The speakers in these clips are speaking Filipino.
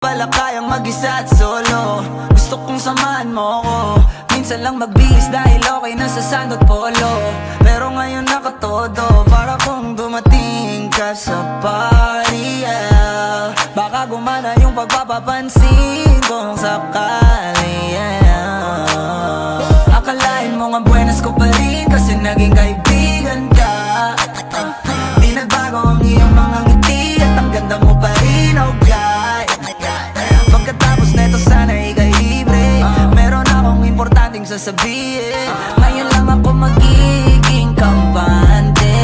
Pala kayang mag-isa at solo. Gusto kong samahan mo ko. Minsan lang magbihis dahil okay na sa sand at polo. Pero ngayon nakatodo, para kung dumating ka sa party, yeah. Baka gumana yung pagpapapansin kung sakali, yeah. Akalain mo nga buenas ko pa rin kasi naging kaibigan ka. Di nagbago ang iyong mga ngiti at ang ganda mo pa rin, oh God. Pagkatapos neto sana ika'y libre. Meron akong importanteng sasabihin. Ngayon lang ako magiging kampante.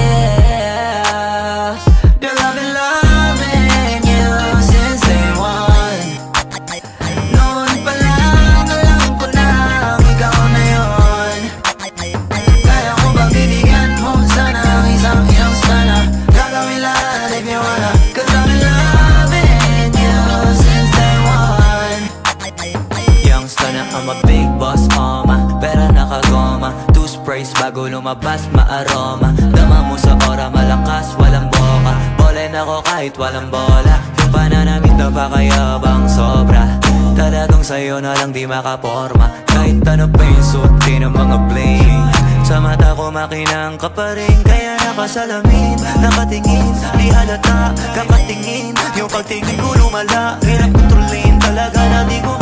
Girl, I've been loving you since day one. Noon pa lang alam ko na ikaw na yun. Kaya ko ba bibigyan mo sana ang isang iyong sana. Gagawin lahat if you wanna. Cause I've been loving you since day one. Youngster na I'm a big boss, mama. Pera nakagoma, two sprays bago lumabas maaroma. Dama mo sa ora, malakas, walang boka. Bolen ako kahit walang bola. Yung pananamit na pakayabang sobra. Talagang sa'yo na lang di makaporma. Kahit ano pa yung suotin ng mga bling. Sa mata ko makinang ka pa rin. Kaya nakasalamin, nakatingin. Di halata, kakatingin. Yung pagtingin ko lumala. Hirap kontrolin talaga na di ko